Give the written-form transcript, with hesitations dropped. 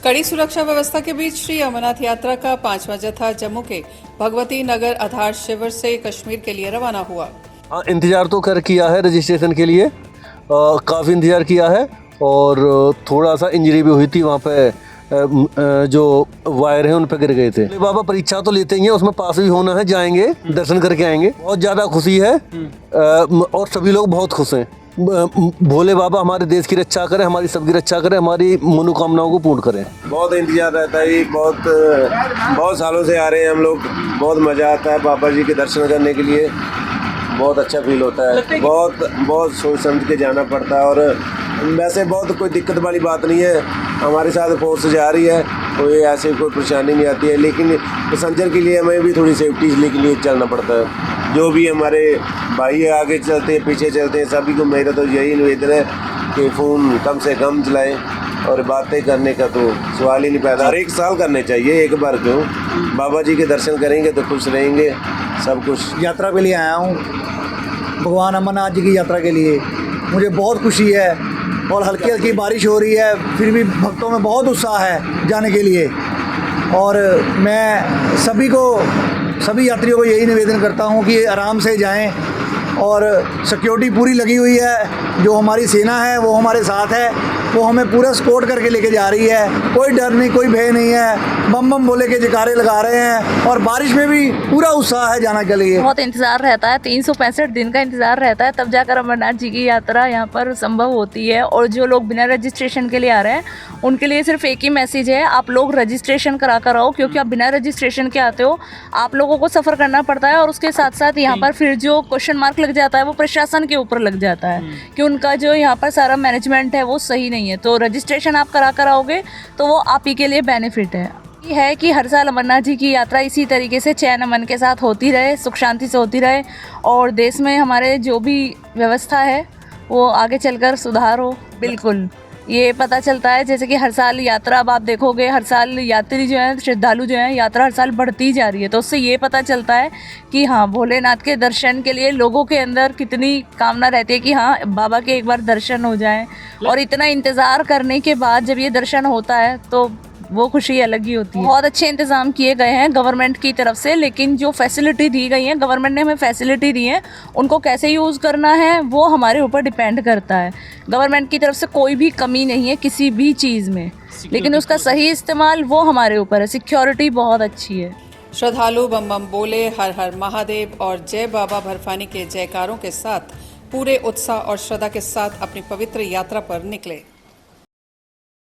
कड़ी सुरक्षा व्यवस्था के बीच श्री अमरनाथ यात्रा का 5वां जत्था जम्मू के भगवती नगर आधार शिविर से कश्मीर के लिए रवाना हुआ। इंतजार तो किया है रजिस्ट्रेशन के लिए, काफ़ी इंतजार किया है और थोड़ा सा इंजरी भी हुई थी वहाँ पे, जो वायर है उन पे गिर गए थे। बाबा परीक्षा तो लेते ही हैं, उसमें पास भी होना है, जाएंगे दर्शन करके आएंगे। बहुत ज़्यादा खुशी है और सभी लोग बहुत खुश हैं। भोले बाबा हमारे देश की रक्षा करें, हमारी सबकी रक्षा करें, हमारी मनोकामनाओं को पूर्ण करें। बहुत इंतजार रहता है, बहुत सालों से आ रहे हैं हम लोग। बहुत मज़ा आता है बाबा जी के दर्शन करने के लिए, बहुत अच्छा फील होता है। बहुत सोच समझ के जाना पड़ता है और वैसे बहुत कोई दिक्कत वाली बात नहीं है। हमारे साथ फोर्स जा रही है, कोई ऐसे कोई परेशानी नहीं आती है, लेकिन पैसेंजर के लिए हमें भी थोड़ी सेफ्टी के लिए चलना पड़ता है। जो भी हमारे भाई है आगे चलते हैं पीछे चलते हैं, सभी को मेरा तो यही निवेदन है कि फ़ोन कम से कम चलाएं और बातें करने का तो सवाल ही नहीं पैदा। हर एक साल करने चाहिए, एक बार क्यों। बाबा जी के दर्शन करेंगे तो खुश रहेंगे सब कुछ। यात्रा के लिए आया हूँ, भगवान अमरनाथ जी की यात्रा के लिए। मुझे बहुत खुशी है और हल्की हल्की बारिश हो रही है, फिर भी भक्तों में बहुत उत्साह है जाने के लिए। और मैं सभी यात्रियों को यही निवेदन करता हूँ कि आराम से जाएं और सिक्योरिटी पूरी लगी हुई है। जो हमारी सेना है वो हमारे साथ है, वो हमें पूरा सपोर्ट करके लेके जा रही है। कोई डर नहीं, कोई भय नहीं है। बम बम बोले के जयकारे लगा रहे हैं और बारिश में भी पूरा उत्साह है जाने के लिए। बहुत इंतजार रहता है, 365 दिन का इंतजार रहता है, तब जाकर अमरनाथ जी की यात्रा यहाँ पर संभव होती है। और जो लोग बिना रजिस्ट्रेशन के लिए आ रहे हैं उनके लिए सिर्फ एक ही मैसेज है, आप लोग रजिस्ट्रेशन करा कर आओ, क्योंकि आप बिना रजिस्ट्रेशन के आते हो आप लोगों को सफ़र करना पड़ता है। और उसके साथ साथ यहाँ पर फिर जो क्वेश्चन मार्क लग जाता है वो प्रशासन के ऊपर लग जाता है कि उनका जो यहाँ पर सारा मैनेजमेंट है वो सही नहीं है। तो रजिस्ट्रेशन आप करा कर आओगे तो वो आप ही के लिए बेनिफिट है कि हर साल अमरनाथ जी की यात्रा इसी तरीके से चैन अमन के साथ होती रहे, सुख शांति से होती रहे और देश में हमारे जो भी व्यवस्था है वो आगे चलकर सुधार हो। बिल्कुल ये पता चलता है जैसे कि हर साल यात्रा, अब आप देखोगे हर साल यात्री जो हैं, श्रद्धालु जो हैं, यात्रा हर साल बढ़ती जा रही है। तो उससे ये पता चलता है कि हाँ, भोलेनाथ के दर्शन के लिए लोगों के अंदर कितनी कामना रहती है कि हाँ बाबा के एक बार दर्शन हो जाएं। और इतना इंतज़ार करने के बाद जब ये दर्शन होता है तो वो खुशी अलग ही होती है। बहुत अच्छे इंतज़ाम किए गए हैं गवर्नमेंट की तरफ से, लेकिन जो फैसिलिटी दी गई है, गवर्नमेंट ने हमें फैसिलिटी दी है, उनको कैसे यूज़ करना है वो हमारे ऊपर डिपेंड करता है। गवर्नमेंट की तरफ से कोई भी कमी नहीं है किसी भी चीज़ में, लेकिन उसका सही इस्तेमाल वो हमारे ऊपर है। सिक्योरिटी बहुत अच्छी है। श्रद्धालु बम बम बोले, हर हर महादेव और जय बाबा भरफानी के जयकारों के साथ पूरे उत्साह और श्रद्धा के साथ अपनी पवित्र यात्रा पर निकले।